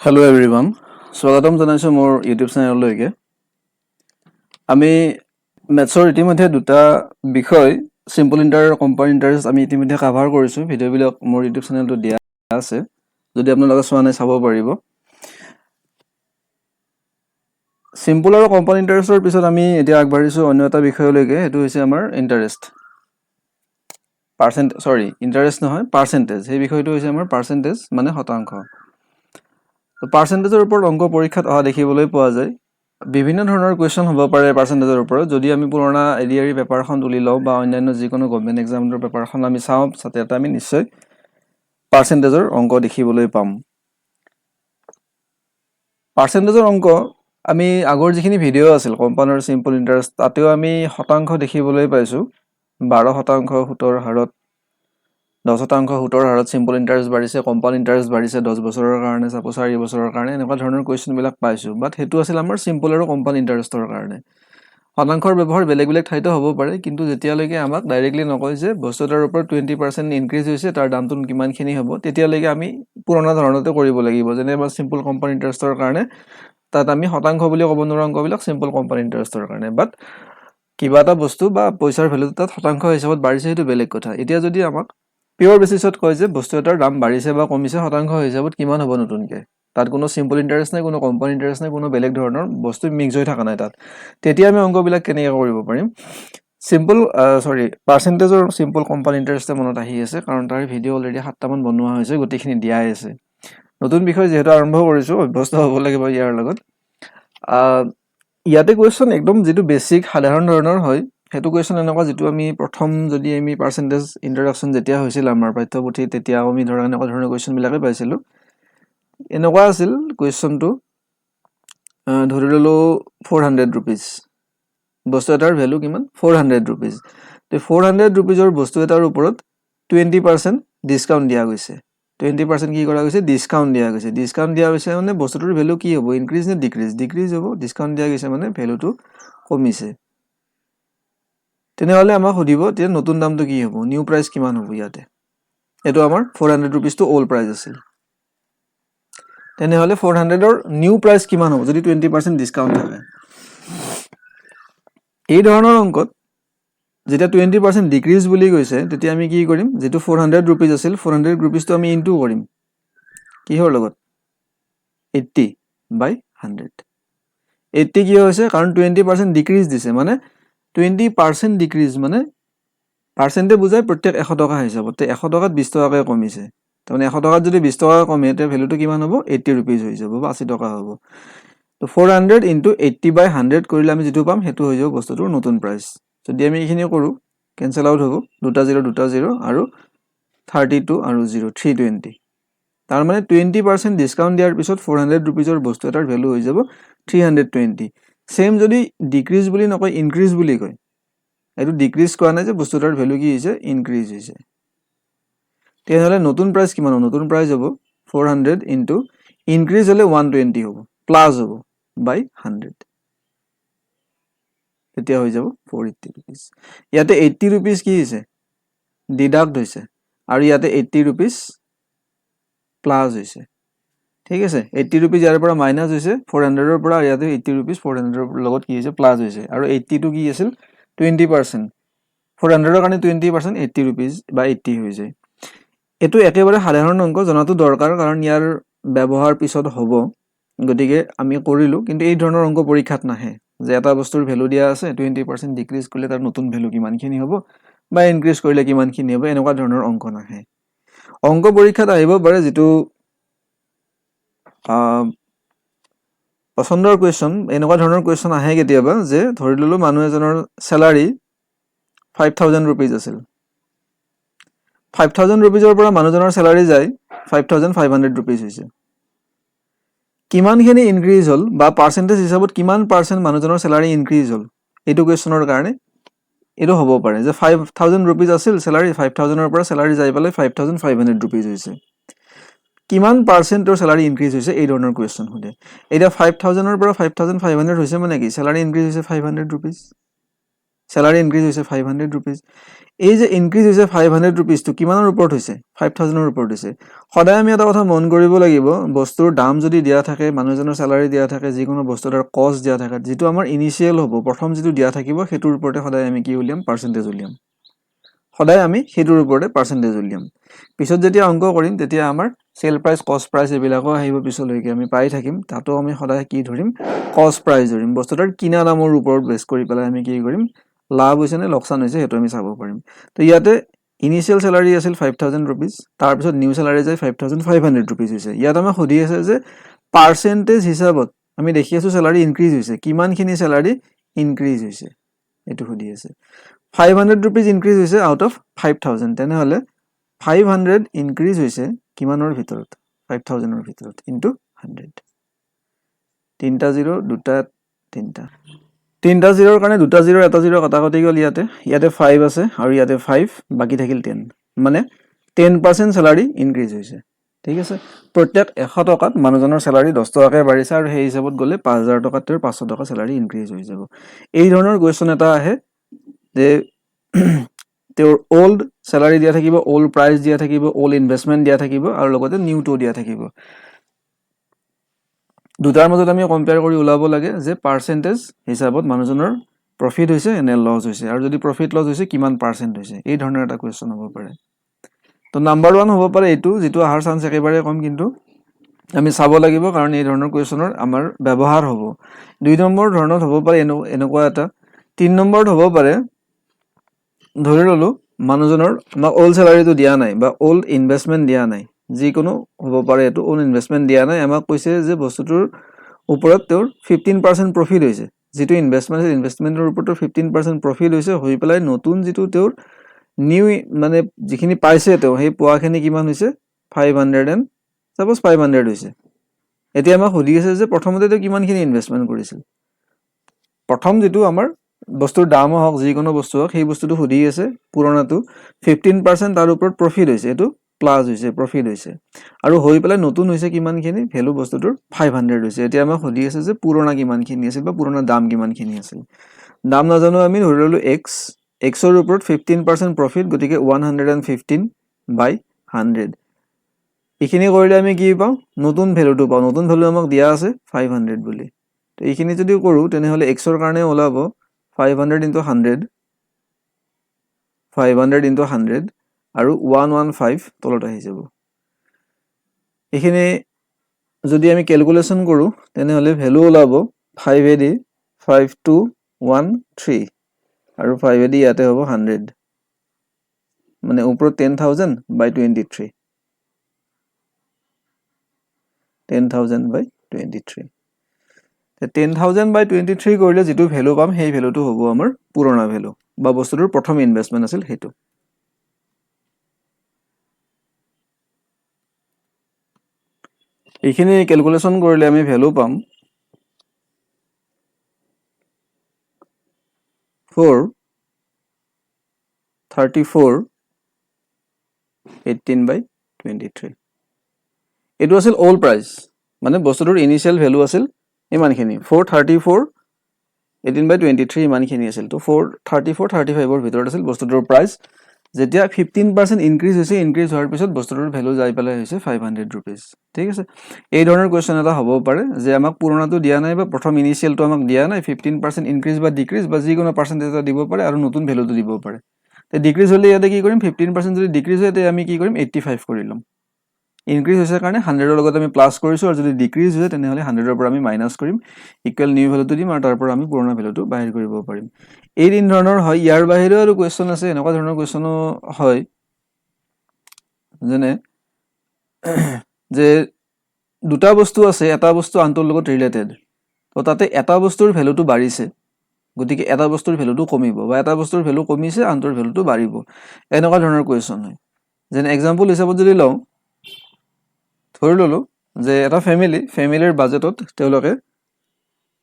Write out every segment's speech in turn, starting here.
Hello everyone. স্বাগতম জনাইছো মোৰ ইউটিউব চেনেললৈকে। আমি মেথছৰ ইতিমধ্যে দুটা বিষয় সিম্পল ইন্টাৰ আৰু কম্পাউণ্ড ইন্টাৰেষ্ট আমি ইতিমধ্যে কভাৰ কৰিছো। ভিডিঅ'বিলাক মোৰ ইউটিউব চেনেলটো দিয়া আছে। যদি আপোনালোকে চোৱা নাই চাব পাৰিব। সিম্পল আৰু কম্পাউণ্ড ইন্টাৰেষ্টৰ পিছত আমি এতিয়া আগবাঢ়িছো অন্য এটা বিষয়লৈকে। এটো হৈছে আমাৰ ইন্টাৰেষ্ট। ইন্টাৰেষ্ট নহয়, পাৰ্চেন্টেজ। এই বিষয়টো হৈছে আমাৰ পাৰ্চেন্টেজ মানে শতাংশ। পাৰ্চেন্টেজৰ ওপৰত অংক পৰীক্ষাত অহা দেখিবলৈ পোৱা যায়। বিভিন্ন ধৰণৰ কোৱেশ্চন হ'ব পাৰে পাৰ্চেন্টেজৰ ওপৰত। যদি আমি পুৰণা এডিআৰই পেপাৰখন তুলি লওঁ বা অন্যান্য যিকোনো গভৰ্ণমেণ্ট এক্সামৰ পেপাৰখন আমি চাওঁ, তাতে আমি নিশ্চয় পাৰ্চেন্টেজৰ অংক দেখিবলৈ পাম। পাৰ্চেন্টেজৰ অংক আমি আগৰ যিখিনি ভিডিঅ' আছিল কম্পাউণ্ড আৰু সিম্পল ইন্টাৰেষ্ট, তাতেও আমি শতাংশ দেখিবলৈ পাইছো। 12% সুতৰ হাৰত, 10% সুতৰ হাৰত সিম্পল ইন্টাৰেষ্ট বাঢ়িছে, কম্পাউণ্ড ইন্টাৰেষ্ট বাঢ়িছে 10 বছৰৰ কাৰণে, 4 বছৰৰ কাৰণে, এনেকুৱা ধৰণৰ কুৱেশ্যন বিলাক পাইছো। বাট সেইটো আছিল আমাৰ সিম্পল আৰু কম্পাউণ্ড ইন্টাৰেষ্টৰ কাৰণে। শতাংশৰ ব্যৱহাৰ বেলেগ বেলেগ ঠাইতো হ'ব পাৰে, কিন্তু যেতিয়ালৈকে আমাক ডাইৰেক্টলি নকয় যে বস্তুটোৰ ওপৰত 20% ইনক্ৰিজ হৈছে, তাৰ দামটো কিমানখিনি হ'ব, তেতিয়ালৈকে আমি পুৰণা ধৰণতে কৰিব লাগিব। যেনে আমাৰ সিম্পল কম্পাউণ্ড ইন্টাৰেষ্টৰ কাৰণে তাত আমি শতাংশ বুলি ক'ব নোৱাৰো অংকবিলাক সিম্পল কম্পাউণ্ড ইন্টাৰেষ্টৰ কাৰণে। বাট কিবা এটা বস্তু বা পইচাৰ ভ্যালুটো তাত শতাংশ হিচাপত বাঢ়িছে, সেইটো বেলেগ কথা। এতিয়া যদি আমাক পিওৰ বেচিছত কয় যে বস্তু এটাৰ দাম বাঢ়িছে বা কমিছে শতাংশ হিচাপত কিমান হ'ব নতুনকে, তাত কোনো সিম্পল ইন্টাৰেষ্ট নাই, কোনো কম্পাউণ্ড ইন্টাৰেষ্ট নাই, কোনো বেলেগ ধৰণৰ বস্তু মিক্স হৈ থকা নাই তাত, তেতিয়া আমি অংকবিলাক কেনেকৈ কৰিব পাৰিম? পাৰ্চেন্টেজৰ সিম্পল কম্পাউণ্ড ইন্টাৰেষ্টে মনত আহি আছে, কাৰণ তাৰ ভিডিঅ' অলৰেডি 7টামান বনোৱা হৈছে, গোটেইখিনি দিয়াই আছে। নতুন বিষয় যিহেতু আৰম্ভ কৰিছো, অভ্যস্ত হ'ব লাগিব ইয়াৰ লগত। ইয়াতে কুৱেশ্যন একদম যিটো বেছিক সাধাৰণ ধৰণৰ হয়, সেইটো কুৱেশ্যন এনেকুৱা যিটো আমি প্ৰথম যদি আমি পাৰ্চেন্টেজ ইন্ট্ৰডাকশ্যন যেতিয়া হৈছিল আমাৰ পাঠ্যপুথি, তেতিয়া আমি ধৰা এনেকুৱা ধৰণৰ কুৱেশ্যনবিলাকে পাইছিলোঁ। এনেকুৱা আছিল কুৱেশ্যনটো, ধৰি ললো 400 rupees, বস্তু এটাৰ ভ্যালু কিমান? 400 rupees। তো 400 rupeesৰ বস্তু এটাৰ ওপৰত 20% ডিসকাউন্ট দিয়া গৈছে। 20% কি কৰা গৈছে? ডিসকাউন্ট দিয়া গৈছে। ডিসকাউন্ট দিয়া হৈছে মানে বস্তুটোৰ ভ্যালু কি হ'ব? ইনক্ৰিজ নে ডিক্ৰিজ? ডিক্ৰিজ হ'ব। ডিসকাউন্ট দিয়া গৈছে মানে ভ্যালুটো কমিছে। তেনেহলে আমাক সুধিব যে নতুন দামটো কি হ'ব? নিউ প্ৰাইস কিমান হ'ব ইয়াতে? এটো আমাৰ 400 rupees টো ওল্ড প্ৰাইস আছিল। তেনেহলে 400ৰ নিউ প্ৰাইস কিমান হ'ব যদি 20% ডিসকাউন্ট থাকে? এই ধৰণৰ অংকত যেতিয়া 20% ডিক্ৰিজ বুলি কৈছে, তেতিয়া আমি কি কৰিম? যেটো 400 rupees আছিল, 400 rupees টো আমি ইনটু কৰিম কিহৰ লগত? 80/100। 80 কি হৈছে? কাৰণ 20% ডিক্ৰিজ দিছে, মানে 20% ডিক্ৰিজ মানে পাৰ্চেন্টে বুজায় প্ৰত্যেক 100 টকা হিচাপতে 100 টকাত 20 টকাকৈ কমিছে। তাৰমানে 100 টকাত যদি 20 টকা কমে, তে ভ্যালুটো কিমান হ'ব? 80 rupees হৈ যাব বা 80 টকা হ'ব। তো 400 into 80/100 কৰিলে আমি যেটো পাম হেতু হৈ যাব বস্তুটোৰ নতুন প্ৰাইস। যদি আমি এইখিনি কৰো, কেনসেল আউট হ'ব, দুটা 0 আৰু 32 আৰু 0 320। তাৰ মানে 20% ডিসকাউন্ট দিয়াৰ পিছত 400 rupeesৰ বস্তু এটাৰ ভ্যালু হৈ যাব 320। সেম যদি ডিক্ৰিজ বুলি নকয়, ইনক্ৰিজ বুলি কয়, এটো ডিক্ৰিজ কোৱা নাই যে বস্তুটাৰ ভ্যালু কি হৈছে? ইনক্ৰিজ হৈছে। তেনেহলে নতুন প্ৰাইস কিমান হ'ব? নতুন প্ৰাইস হ'ব 400 into ইনক্ৰিজ হলে 120 হ'ব, প্লাস হ'ব বাই 100। তেতিয়া হৈ যাব 480 rupees। ইয়াতে 80 rupees কি হৈছে? ডিডাক্ট হৈছে, আৰু ইয়াতে 80 rupees প্লাস হৈছে। ঠিক আছে, 80 rupees ইয়াৰ পৰা মাইনাস হৈছে 400ৰ পৰা, ইয়াতে 80 rupees 400ৰ লগত কি হৈছে? প্লাস হৈছে। আৰু 80 টো কি আছিল? 20%। 400ৰ কাৰণে 20% 80 rupees বা 80 হৈ যায়। এটো একেবাৰে সাধাৰণ অংক, জনাটো দৰকাৰ, কাৰণ ইয়াৰ ব্যৱহাৰ পিছত হ'ব। গতিকে আমি কৰিলো, কিন্তু এই ধৰণৰ অংক পৰীক্ষাত নাহে যে এটা বস্তুৰ ভ্যালু দিয়া আছে, 20% ডিক্ৰিজ কৰিলে তাৰ নতুন ভ্যালু কিমানখিনি হ'ব বা ইনক্ৰিজ কৰিলে কিমানখিনি হ'ব, এনেকুৱা ধৰণৰ অংক নাহে। অংক পৰীক্ষাত আহিব পাৰে যেটো পছন্দৰ কুৱেশ্যন, এনেকুৱা ধৰণৰ কুৱেশ্যন আহে কেতিয়াবা যে ধৰি ললো মানুহ এজনৰ স্যালাৰি 5000 rupees আছিল। 5000 rupeesৰ পৰা মানুহজনৰ স্যালাৰি যায় 5500 rupees হৈছে। কিমানখিনি ইনক্ৰিজ হ'ল বা পাৰ্চেন্টেজ হিচাপত কিমান পাৰ্চেন্ট মানুহজনৰ স্যালাৰি ইনক্ৰিজ হ'ল, এটো কুৱেশ্যনৰ কাৰণে এটো হ'ব পাৰে যে 5000 rupees আছিল স্যালাৰি, 5000ৰ পৰা স্যালাৰি যাই পেলাই 5500 rupees হৈছে। কিমান পাৰ্চেন্টৰ স্যালাৰি ইনক্ৰিজ হৈছে, এই ধৰণৰ কুৱেশ্যন সোধে। এতিয়া 5000ৰ পৰা 5500 হৈছে মানে কি? স্যালাৰি ইনক্ৰিজ হৈছে 500 rupees। চেলাৰী ইনক্ৰিজ হৈছে 500 ৰুপিজ। এই যে ইনক্ৰিজ হৈছে 500 ৰুপিজটো কিমানৰ ওপৰত হৈছে? 5000ৰ ওপৰত হৈছে। সদায় আমি এটা কথা মন কৰিব লাগিব, বস্তুৰ দাম যদি দিয়া থাকে, মানুহজনৰ চেলাৰী দিয়া থাকে, যিকোনো বস্তু এটাৰ কষ্ট দিয়া থাকে, যিটো আমাৰ ইনিচিয়েল হ'ব, প্ৰথম যিটো দিয়া থাকিব সেইটোৰ ওপৰতে সদায় আমি কি উলিয়াম? পাৰ্চেণ্টেজ উলিয়াম। সদায় আমি সেইটোৰ ওপৰতে পাৰ্চেণ্টেজ উলিয়াম। পিছত যেতিয়া অংক কৰিম তেতিয়া আমাৰ চেল প্ৰাইচ, কষ্ট প্ৰাইচ এইবিলাকো আহিব পিছলৈকে, আমি পাই থাকিম। তাতো আমি সদায় কি ধৰিম? কষ্ট প্ৰাইচ ধৰিম। বস্তুটোৰ কিনা দামৰ ওপৰত বেছ কৰি পেলাই আমি কি কৰিম? লাভ হৈছে নে লোকচান হৈছে সেইটো আমি চাব পাৰিম। তো ইয়াতে ইনিচিয়েল চেলাৰী আছিল 5000 ৰুপিজ, তাৰপিছত নিউ চেলাৰী যায় 5500 ৰুপিজ হৈছে। ইয়াত আমাক সুধি আছে যে পাৰ্চেণ্টেজ হিচাপত আমি দেখি আছোঁ চেলাৰী ইনক্ৰিজ হৈছে, কিমানখিনি চেলাৰী ইনক্ৰিজ হৈছে এইটো সুধি আছে। 500 ৰুপিজ ইনক্ৰিজ হৈছে আউট অফ 5000, তেনেহ'লে 500 ইনক্ৰিজ হৈছে কিমানৰ ভিতৰত? 5000ৰ ভিতৰত ইনটু 100। তিনিটা জিৰ', দুটা, তিনিটা। তিনিটা জিৰ'ৰ কাৰণে দুটা জিৰ', এটা জিৰ' কটাকটি গ'ল। ইয়াতে 5 আছে আৰু ইয়াতে 5, বাকী থাকিল 10। মানে 10% চেলাৰী ইনক্ৰিজ হৈছে। ঠিক আছে, প্ৰত্যেক 100 টকাত মানুহজনৰ চেলাৰী 10 টকাকৈ বাঢ়িছে আৰু সেই হিচাপত গ'লে 5000 টকাত তেওঁৰ 500 টকা চেলাৰী ইনক্ৰিজ হৈ যাব। এই ধৰণৰ কুৱেশ্যন এটা আহে যে তেওঁৰ অল্ড চেলাৰী দিয়া থাকিব, অল্ড প্ৰাইচ দিয়া থাকিব, অল্ড ইনভেষ্টমেণ্ট দিয়া থাকিব আৰু লগতে নিউটো দিয়া থাকিব। দুটাৰ মাজত আমি কম্পেয়াৰ কৰি ওলাব লাগে যে পাৰ্চেণ্টেজ হিচাপত মানুহজনৰ প্ৰফিট হৈছে নে লছ হৈছে, আৰু যদি প্ৰফিট লছ হৈছে কিমান পাৰ্চেণ্ট হৈছে। এই ধৰণৰ এটা কুৱেশ্যন হ'ব পাৰে। তো নাম্বাৰ 1 হ'ব পাৰে এইটো, যিটো অহাৰ চান্স একেবাৰে কম, কিন্তু আমি চাব লাগিব কাৰণ এই ধৰণৰ কুৱেশ্যনৰ আমাৰ ব্যৱহাৰ হ'ব। 2 নম্বৰ ধৰণত হ'ব পাৰে এনেকুৱা এটা। 3 নম্বৰত হ'ব পাৰে, ধৰি ল'লোঁ মানুহজনৰ আমাক অল্ড চেলাৰীটো দিয়া নাই বা অল্ড ইনভেষ্টমেণ্ট দিয়া নাই, যিকোনো হ'ব পাৰে এইটো, অল্ড ইনভেষ্টমেণ্ট দিয়া নাই। আমাক কৈছে যে বস্তুটোৰ ওপৰত তেওঁৰ 15% প্ৰফিট হৈছে, যিটো ইনভেষ্টমেণ্ট আছে ইনভেষ্টমেণ্টৰ ওপৰত 15% প্ৰফিট হৈছে, হৈ পেলাই নতুন যিটো তেওঁৰ নিউ মানে যিখিনি পাইছে তেওঁ, সেই পোৱাখিনি কিমান হৈছে? 500 হৈছে। এতিয়া আমাক সুধি আছে যে প্ৰথমতে তেওঁ কিমানখিনি ইনভেষ্টমেণ্ট কৰিছিল। প্ৰথম যিটো আমাৰ বস্তুৰ দামো হওক, যিকোনো বস্তু হওক, সেই বস্তুটো সুধি আছে পুৰণাটো 15% তাৰ ওপৰত প্ৰফিট হৈছে, এইটো প্লাছ হৈছে, প্ৰফিট হৈছে, আৰু হৈ পেলাই নতুন হৈছে কিমানখিনি? ভেলু বস্তুটোৰ 500 হৈছে। এতিয়া আমাক সুধি আছে যে পুৰণা কিমানখিনি আছিল বা পুৰণা দাম কিমানখিনি আছিল। দাম নাজানো আমি, ধৰি ল'লোঁ এক্সৰ ওপৰত 15% প্ৰফিট, গতিকে 115/100। এইখিনি কৰিলে আমি কি পাওঁ? নতুন ভেলুটো পাওঁ। নতুন ভেলু আমাক দিয়া আছে 500 বুলি। তো এইখিনি যদি কৰোঁ তেনেহ'লে এক্সৰ কাৰণে ওলাব 500 × 100, 500 × 100 আৰু 115 তলত আহি যাব। এইখিনি যদি আমি কেলকুলেশ্যন কৰোঁ তেনেহ'লে ভেলু ওলাব 5 5213 আৰু 5 ইয়াতে হ'ব 100, মানে ওপৰত 10,000/23, 10,000/23। 10,000/23 কৰিলে যিটো ভেলু পাম সেই ভেলুটো হ'ব আমাৰ পুৰণা ভেলু বা বস্তুটোৰ প্ৰথম ইনভেষ্টমেণ্ট আছিল সেইটো। এইখিনি কেলকুলেশ্যন কৰিলে আমি ভেলু পাম 434/18/23। এইটো আছিল অল্ড প্ৰাইচ, মানে বস্তুটোৰ ইনিচিয়েল ভেলু আছিল ইমানখিনি, 434/18/23 ইমানখিনি আছিল। তো 434-35ৰ ভিতৰত আছিল বস্তুটোৰ প্ৰাইচ। যেতিয়া 15% ইনক্ৰিজ হৈছে, ইনক্ৰিজ হোৱাৰ পিছত বস্তুটোৰ ভেলু যাই পেলাই হৈছে 500 ৰুপিজ। ঠিক আছে, এই ধৰণৰ কুৱেশ্যন এটা হ'ব পাৰে যে আমাক পুৰণাটো দিয়া নাই বা প্ৰথম ইনিচিয়েলটো আমাক দিয়া নাই, 15% ইনক্ৰিজ বা ডিক্ৰিজ বা যিকোনো পাৰ্চেণ্টেজ এটা দিব পাৰে আৰু নতুন ভেলুটো দিব পাৰে। ডিক্ৰিজ হ'লে ইয়াতে কি কৰিম? 15% যদি ডিক্ৰিজ হয় তেতিয়া আমি কি কৰিম? 85 কৰি ল'ম। ইনক্ৰিজ হৈছে কাৰণে 100ৰ লগত আমি প্লাছ কৰিছোঁ, আৰু যদি ডিক্ৰিজ হয় তেনেহ'লে 100ৰ পৰা আমি মাইনাছ কৰিম, ইকুৱেল নিউ ভেলুটো দিম, আৰু তাৰ পৰা আমি পুৰণা ভেলুটো বাহিৰ কৰিব পাৰিম। এই 3 ধৰণৰ হয়। ইয়াৰ বাহিৰেও আৰু কুৱেশ্যন আছে, এনেকুৱা ধৰণৰ কুৱেশ্যনো হয় যেনে যে দুটা বস্তু আছে, এটা বস্তু আনটোৰ লগত ৰিলেটেড, তো তাতে এটা বস্তুৰ ভেলুটো বাঢ়িছে, গতিকে এটা বস্তুৰ ভেলুটো কমিব, বা এটা বস্তুৰ ভেলু কমিছে আনটোৰ ভেলুটো বাঢ়িব। এনেকুৱা ধৰণৰ কুৱেশ্যন হয়। যেনে এক্সাম্পল হিচাপত যদি লওঁ, ধৰি ল'লোঁ যে এটা ফেমিলিৰ বাজেটত তেওঁলোকে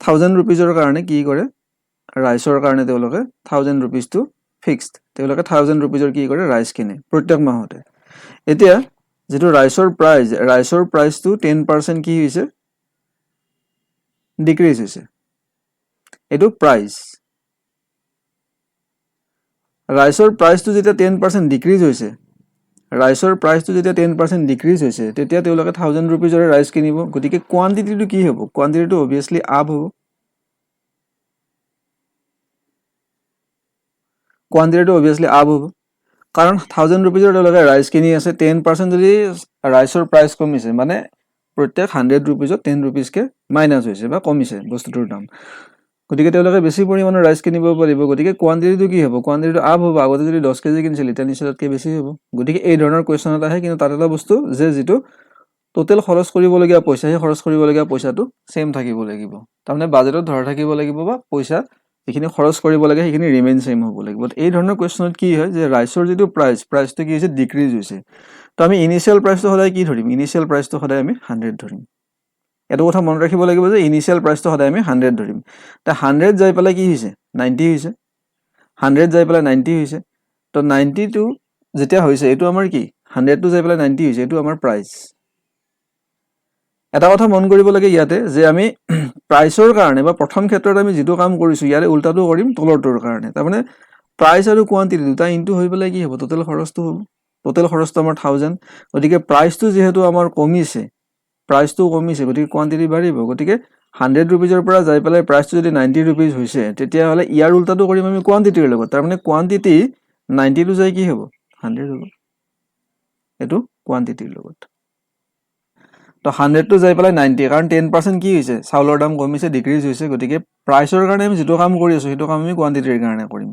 1000 ৰুপিজৰ কাৰণে কি কৰে? ৰাইচৰ কাৰণে তেওঁলোকে 1000 ৰুপিজটো ফিক্সড, তেওঁলোকে 1000 ৰুপিজৰ কি কৰে? ৰাইচ কিনে প্ৰত্যেক মাহতে। এতিয়া যিটো ৰাইচৰ প্ৰাইচটো 10% কি হৈছে? ডিক্ৰিজ হৈছে। এইটো প্ৰাইচ। ৰাইচৰ প্ৰাইচটো যেতিয়া 10% ডিক্ৰিজ হৈছে, ৰাইচৰ প্ৰাইচটো যেতিয়া 10% ডিক্ৰিজ হৈছে, তেতিয়া তেওঁলোকে 1000 ৰুপিজৰে ৰাইচ কিনিব। গতিকে কোৱান্টিটিটো কি হ'ব? কোৱান্টিটিটো অবভিয়াছলি আপ হ'ব। কোৱান্টিটিটো অবভিয়াছলি আপ হ'ব, কাৰণ 1000 ৰুপিজৰ তেওঁলোকে ৰাইচ কিনি আছে। 10% যদি ৰাইচৰ প্ৰাইচ কমিছে, মানে প্ৰত্যেক 100 ৰুপিজত 10 ৰুপিজকৈ মাইনাছ হৈছে বা কমিছে বস্তুটোৰ দাম। গতিকে তেওঁলোকে বেছি পৰিমাণৰ ৰাইচ কিনিব পাৰিব। গতিকে কোৱান্টিটিটো কি হ'ব? কোৱান্টিটিটো আপ হ'ব। আগতে যদি 10 কেজি কিনিছিল, এতিয়া নিশ্চয় তাতকৈ বেছি হ'ব। গতিকে এই ধৰণৰ কুৱেশ্যন এটা আহে, কিন্তু তাত এটা বস্তু যে যিটো টোটেল খৰচ কৰিবলগীয়া পইচা, সেই খৰচ কৰিবলগীয়া পইচাটো ছেম থাকিব লাগিব। তাৰমানে বাজেটত ধৰা থাকিব লাগিব, বা পইচা যিখিনি খৰচ কৰিব লাগে সেইখিনি ৰিমেইন ছেম হ'ব লাগিব। এই ধৰণৰ কুৱেশ্যনত কি হয় যে ৰাইচৰ যিটো প্ৰাইচটো কি হৈছে? ডিক্ৰিজ হৈছে। তো আমি ইনিচিয়েল প্ৰাইচটো সদায় কি ধৰিম? ইনিচিয়েল প্ৰাইচটো সদায় আমি 100 ধৰিম। এইটো কথা মনত ৰাখিব লাগিব যে ইনিচিয়েল প্ৰাইচটো সদায় আমি 100 ধৰিম। তে 100 যাই পেলাই কি হৈছে? 90 হৈছে। 100 যাই পেলাই 90 হৈছে। তো 90টো যেতিয়া হৈছে, এইটো আমাৰ কি? 100টো যাই পেলাই 90 হৈছে, এইটো আমাৰ প্ৰাইচ। এটা কথা মন কৰিব লাগে ইয়াতে যে আমি প্ৰাইচৰ কাৰণে বা প্ৰথম ক্ষেত্ৰত আমি যিটো কাম কৰিছোঁ, ইয়াৰে উল্টাটো কৰিম তলৰটোৰ কাৰণে। তাৰমানে প্ৰাইচ আৰু কোৱান্টিটি দুটা ইনটু হৈ পেলাই কি হ'ব? টোটেল খৰচটো হ'ব। টোটেল খৰচটো আমাৰ 1000। গতিকে প্ৰাইচটো যিহেতু আমাৰ কমিছে, প্ৰাইচটো কমিছে, গতিকে কোৱান্টিটি বাঢ়িব। গতিকে 100 ৰুপিজৰ পৰা যাই পেলাই প্ৰাইচটো যদি 90 ৰুপিজ হৈছে, তেতিয়াহ'লে ইয়াৰ উল্টাটো কৰিম আমি কোৱান্টিটিৰ লগত। তাৰমানে কোৱান্টিটি 90টো যাই কি হ'ব? 100 হ'ব। এইটো কোৱান্টিটিৰ লগত। তো 100টো যাই পেলাই 90, কাৰণ 10% কি হৈছে? চাউলৰ দাম কমিছে, ডিক্ৰিজ হৈছে। গতিকে প্ৰাইচৰ কাৰণে আমি যিটো কাম কৰি আছোঁ, সেইটো কাম আমি কোৱান্টিটিৰ কাৰণে কৰিম।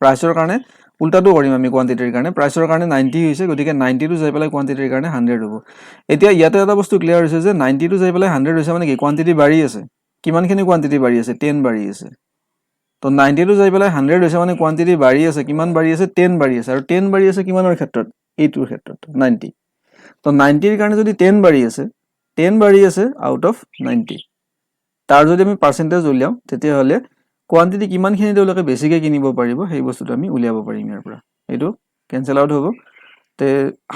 প্ৰাইচৰ কাৰণে উল্টাটো কৰিম আমি কোৱান্টিটিৰ কাৰণে। প্ৰাইচৰ কাৰণে 90 হৈছে, গতিকে 90টো যাই পেলাই কোৱান্টিটিৰ কাৰণে 100 হ'ব। এতিয়া ইয়াতে এটা বস্তু ক্লিয়াৰ হৈছে যে 90টো যাই পেলাই 100 হৈছে মানে কি? কোৱান্টিটি বাঢ়ি আছে। কিমানখিনি কোৱান্টিটি বাঢ়ি আছে? 10 বাঢ়ি আছে। তো 90টো যাই পেলাই 100 হৈছে মানে কোৱান্টিটি বাঢ়ি আছে। কিমান বাঢ়ি আছে? 10 বাঢ়ি আছে। আৰু 10 বাঢ়ি আছে কিমানৰ ক্ষেত্ৰত? এইটোৰ ক্ষেত্ৰত 90। তো 90ৰ কাৰণে যদি 10 বাঢ়ি আছে, 10 বাঢ়ি আছে আউট অফ 90, তাৰ যদি আমি পাৰ্চেণ্টেজ উলিয়াওঁ, তেতিয়াহ'লে কোৱান্টিটি কিমানখিনি তেওঁলোকে বেছিকৈ কিনিব পাৰিব, সেই বস্তুটো আমি উলিয়াব পাৰিম ইয়াৰ পৰা। এইটো কেঞ্চেল আউট হ'ব। তে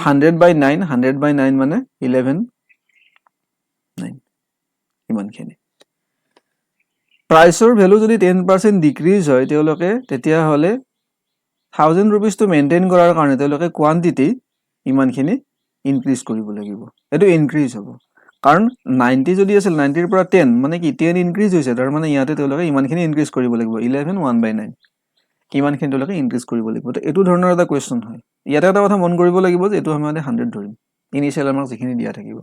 100/9, 100/9 মানে 11/9, ইমানখিনি। প্ৰাইচৰ ভেলু যদি 10% ডিক্ৰিজ হয়, তেওঁলোকে তেতিয়াহ'লে 1000 ৰুপিজটো মেইনটেইন কৰাৰ কাৰণে তেওঁলোকে কোৱান্টিটি ইমানখিনি ইনক্ৰিজ কৰিব লাগিব। এইটো ইনক্ৰিজ হ'ব, কাৰণ 90 যদি আছিল, 90ৰ পৰা 10 মানে কি? 10 ইনক্ৰিজ হৈছে। তাৰমানে ইয়াতে তেওঁলোকে ইমানখিনি ইনক্ৰিজ কৰিব লাগিব, 11/1/9, ইমানখিনি তেওঁলোকে ইনক্ৰিজ কৰিব লাগিব। তো এইটো ধৰণৰ এটা কুৱেশ্যন হয়। ইয়াতে এটা কথা মন কৰিব লাগিব যে এইটো আমি 100 ধৰিম। ইনিচিয়েল আমাক যিখিনি দিয়া থাকিব,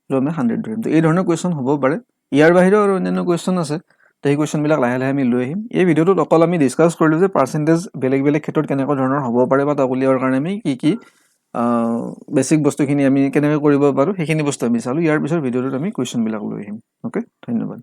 এইটো আমি 100 ধৰিম। তো এই ধৰণৰ কুৱেশ্যন হ'ব পাৰে। ইয়াৰ বাহিৰেও আৰু অন্যান্য কুৱেশ্যন আছে। তো সেই কুৱেশ্যনবিলাক লাহে লাহে আমি লৈ আহিম। এই ভিডিঅ'টোত অকল আমি ডিছকাছ কৰিলোঁ যে পাৰ্চেণ্টেজ বেলেগ বেলেগ ক্ষেত্ৰত কেনেকুৱা ধৰণৰ হ'ব পাৰে, বা তাক উলিয়াবৰ কাৰণে আমি কি বেছিক বস্তুখিনি আমি কেনেকৈ কৰিব পাৰোঁ, সেইখিনি বস্তু আমি চালোঁ। ইয়াৰ পিছৰ ভিডিঅ'টোত আমি কুৱেশ্যনবিলাক লৈ আহিম। অ'কে, ধন্যবাদ।